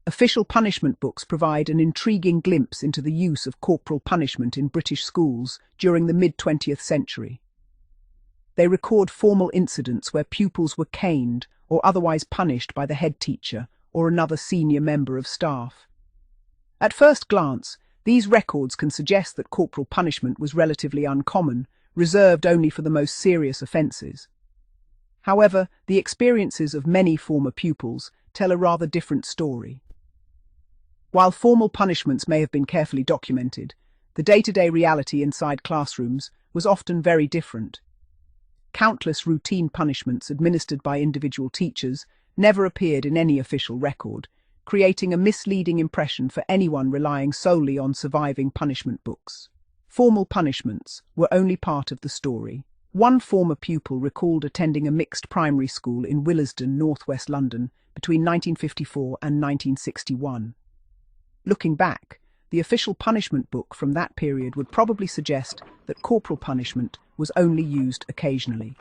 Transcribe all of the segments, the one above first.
Official punishment books provide an intriguing glimpse into the use of corporal punishment in British schools during the mid-20th century. They record formal incidents where pupils were caned or otherwise punished by the head teacher or another senior member of staff. At first glance, these records can suggest that corporal punishment was relatively uncommon, reserved only for the most serious offences. However, the experiences of many former pupils tell a rather different story. While formal punishments may have been carefully documented, the day-to-day reality inside classrooms was often very different. Countless routine punishments administered by individual teachers never appeared in any official record, creating a misleading impression for anyone relying solely on surviving punishment books. Formal punishments were only part of the story. One former pupil recalled attending a mixed primary school in Willesden, northwest London, between 1954 and 1961. Looking back, the official punishment book from that period would probably suggest that corporal punishment was only used occasionally.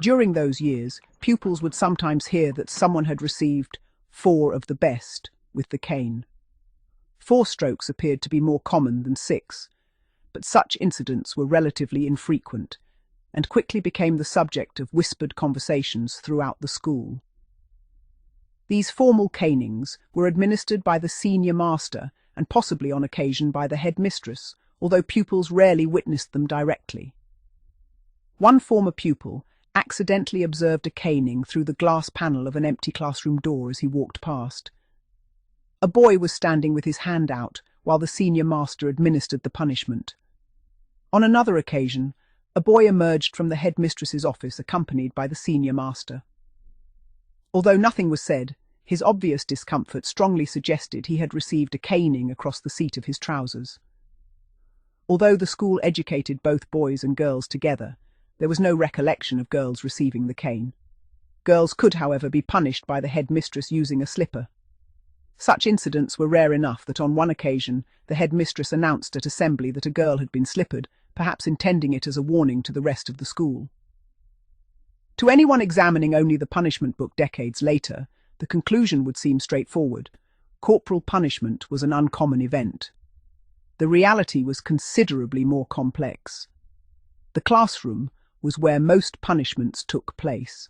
During those years, pupils would sometimes hear that someone had received 4 of the best with the cane. 4 strokes appeared to be more common than 6, but such incidents were relatively infrequent and quickly became the subject of whispered conversations throughout the school. These formal canings were administered by the senior master and possibly on occasion by the headmistress, although pupils rarely witnessed them directly. One former pupil accidentally observed a caning through the glass panel of an empty classroom door as he walked past. A boy was standing with his hand out while the senior master administered the punishment. On another occasion, a boy emerged from the headmistress's office accompanied by the senior master. Although nothing was said, his obvious discomfort strongly suggested he had received a caning across the seat of his trousers. Although the school educated both boys and girls together, there was no recollection of girls receiving the cane. Girls could, however, be punished by the headmistress using a slipper. Such incidents were rare enough that on one occasion the headmistress announced at assembly that a girl had been slippered, perhaps intending it as a warning to the rest of the school. To anyone examining only the punishment book decades later, the conclusion would seem straightforward. Corporal punishment was an uncommon event. The reality was considerably more complex. The classroom was where most punishments took place.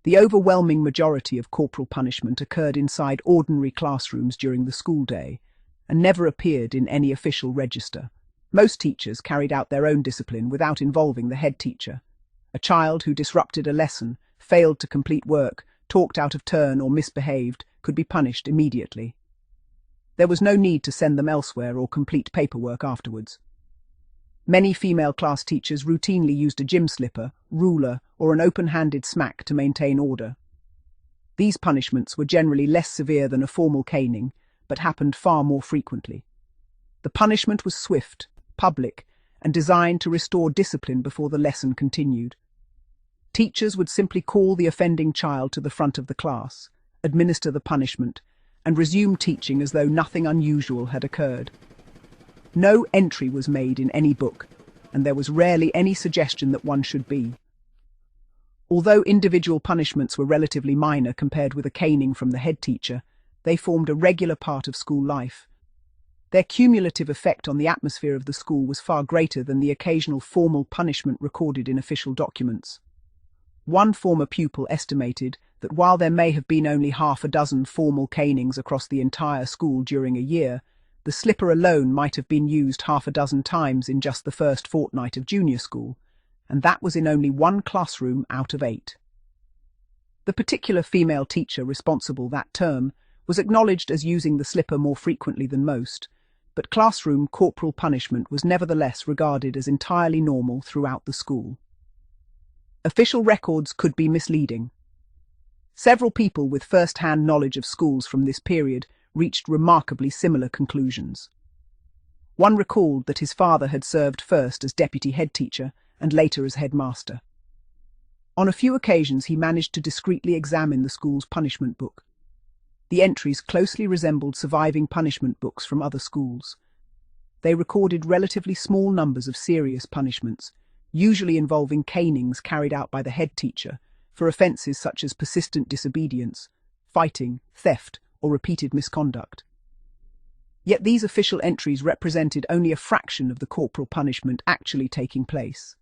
The overwhelming majority of corporal punishment occurred inside ordinary classrooms during the school day and never appeared in any official register. Most teachers carried out their own discipline without involving the head teacher. A child who disrupted a lesson, failed to complete work, talked out of turn or misbehaved could be punished immediately. There was no need to send them elsewhere or complete paperwork afterwards. Many female class teachers routinely used a gym slipper, ruler, or an open-handed smack to maintain order. These punishments were generally less severe than a formal caning, but happened far more frequently. The punishment was swift, public, and designed to restore discipline before the lesson continued. Teachers would simply call the offending child to the front of the class, administer the punishment, and resume teaching as though nothing unusual had occurred. No entry was made in any book, and there was rarely any suggestion that one should be. Although individual punishments were relatively minor compared with a caning from the head teacher, they formed a regular part of school life. Their cumulative effect on the atmosphere of the school was far greater than the occasional formal punishment recorded in official documents. One former pupil estimated that while there may have been only half a dozen formal canings across the entire school during a year, the slipper alone might have been used half a dozen times in just the first fortnight of junior school, and that was in only one classroom out of 8. The particular female teacher responsible that term was acknowledged as using the slipper more frequently than most, but classroom corporal punishment was nevertheless regarded as entirely normal throughout the school. Official records could be misleading. Several people with first-hand knowledge of schools from this period reached remarkably similar conclusions. One recalled that his father had served first as deputy head teacher and later as headmaster. On a few occasions he managed to discreetly examine the school's punishment book. The entries closely resembled surviving punishment books from other schools. They recorded relatively small numbers of serious punishments, usually involving canings carried out by the head teacher for offences such as persistent disobedience, fighting, theft, or repeated misconduct. Yet these official entries represented only a fraction of the corporal punishment actually taking place.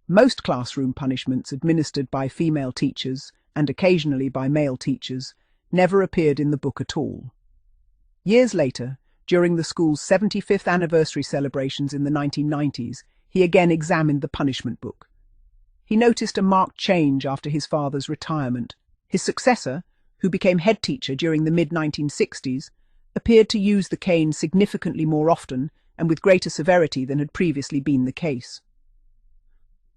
Most classroom punishments administered by female teachers, and occasionally by male teachers, never appeared in the book at all. Years later, during the school's 75th anniversary celebrations in the 1990s, he again examined the punishment book. He noticed a marked change after his father's retirement. His successor, who became head teacher during the mid-1960s, appeared to use the cane significantly more often and with greater severity than had previously been the case.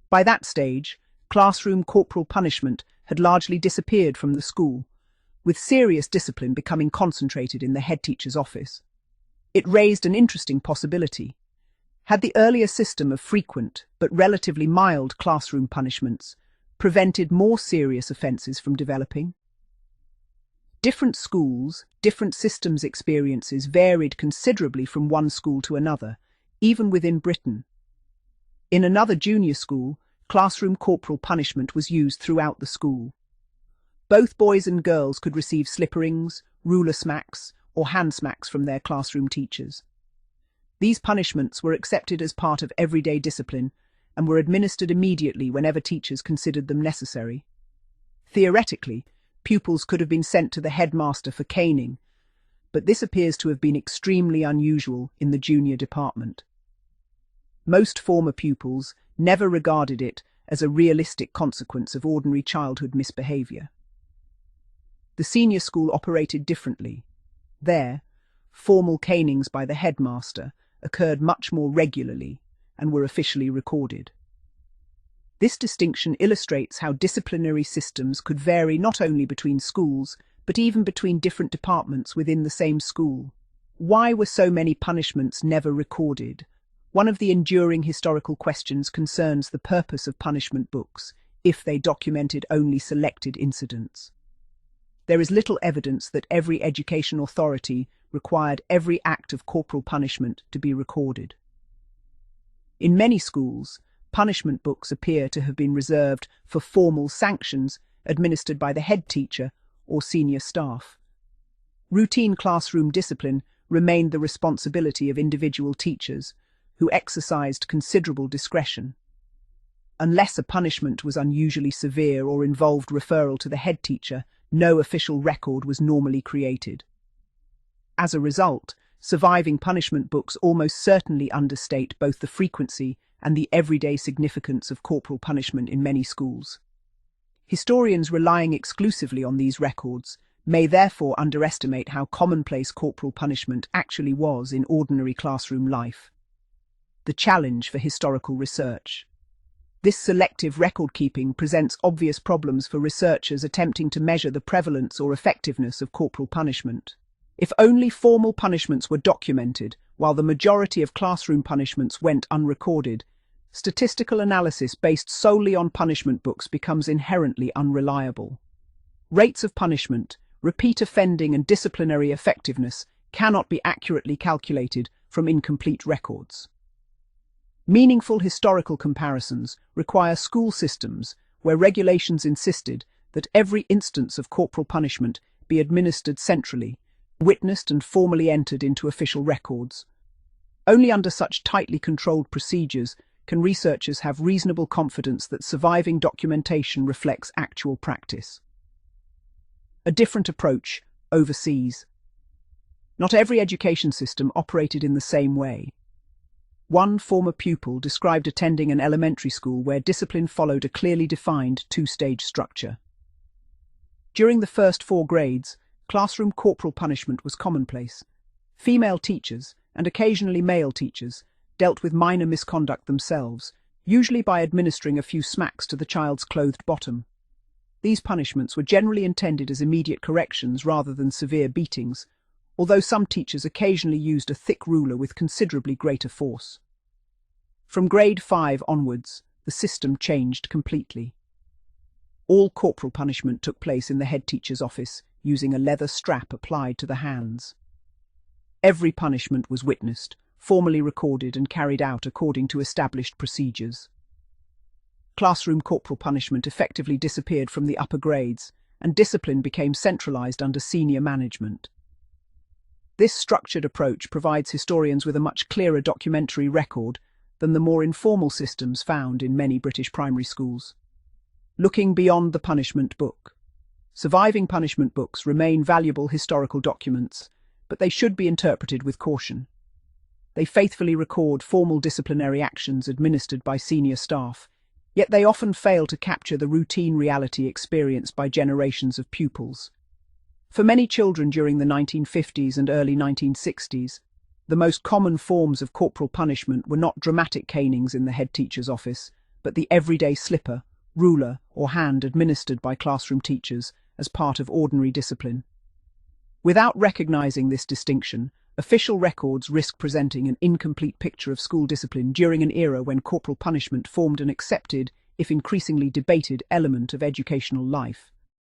By that stage, classroom corporal punishment had largely disappeared from the school, with serious discipline becoming concentrated in the head teacher's office. It raised an interesting possibility. Had the earlier system of frequent but relatively mild classroom punishments prevented more serious offences from developing? Different schools, different systems experiences varied considerably from one school to another, even within Britain. In another junior school, classroom corporal punishment was used throughout the school. Both boys and girls could receive slipperings, ruler smacks, or hand smacks from their classroom teachers. These punishments were accepted as part of everyday discipline and were administered immediately whenever teachers considered them necessary. Theoretically, pupils could have been sent to the headmaster for caning, but this appears to have been extremely unusual in the junior department. Most former pupils never regarded it as a realistic consequence of ordinary childhood misbehaviour. The senior school operated differently. There, formal canings by the headmaster occurred much more regularly and were officially recorded. This distinction illustrates how disciplinary systems could vary not only between schools, but even between different departments within the same school. Why were so many punishments never recorded? One of the enduring historical questions concerns the purpose of punishment books, if they documented only selected incidents. There is little evidence that every education authority required every act of corporal punishment to be recorded. In many schools, punishment books appear to have been reserved for formal sanctions administered by the head teacher or senior staff. Routine classroom discipline remained the responsibility of individual teachers, who exercised considerable discretion. Unless a punishment was unusually severe or involved referral to the head teacher, no official record was normally created. As a result, surviving punishment books almost certainly understate both the frequency and the everyday significance of corporal punishment in many schools. Historians relying exclusively on these records may therefore underestimate how commonplace corporal punishment actually was in ordinary classroom life. The challenge for historical research. This selective record-keeping presents obvious problems for researchers attempting to measure the prevalence or effectiveness of corporal punishment. If only formal punishments were documented, while the majority of classroom punishments went unrecorded, statistical analysis based solely on punishment books becomes inherently unreliable. Rates of punishment, repeat offending and disciplinary effectiveness cannot be accurately calculated from incomplete records. Meaningful historical comparisons require school systems where regulations insisted that every instance of corporal punishment be administered centrally, witnessed and formally entered into official records. Only under such tightly controlled procedures can researchers have reasonable confidence that surviving documentation reflects actual practice. A different approach overseas. Not every education system operated in the same way. One former pupil described attending an elementary school where discipline followed a clearly defined two-stage structure. During the first 4 grades, classroom corporal punishment was commonplace. Female teachers, and occasionally male teachers, dealt with minor misconduct themselves, usually by administering a few smacks to the child's clothed bottom. These punishments were generally intended as immediate corrections rather than severe beatings, although some teachers occasionally used a thick ruler with considerably greater force. From grade 5 onwards, the system changed completely. All corporal punishment took place in the head teacher's office, using a leather strap applied to the hands. Every punishment was witnessed, formally recorded and carried out according to established procedures. Classroom corporal punishment effectively disappeared from the upper grades, and discipline became centralized under senior management. This structured approach provides historians with a much clearer documentary record than the more informal systems found in many British primary schools. Looking beyond the punishment book. Surviving punishment books remain valuable historical documents, but they should be interpreted with caution. They faithfully record formal disciplinary actions administered by senior staff, yet they often fail to capture the routine reality experienced by generations of pupils. For many children during the 1950s and early 1960s, the most common forms of corporal punishment were not dramatic canings in the head teacher's office, but the everyday slipper, ruler, or hand administered by classroom teachers as part of ordinary discipline. Without recognizing this distinction, official records risk presenting an incomplete picture of school discipline during an era when corporal punishment formed an accepted, if increasingly debated, element of educational life.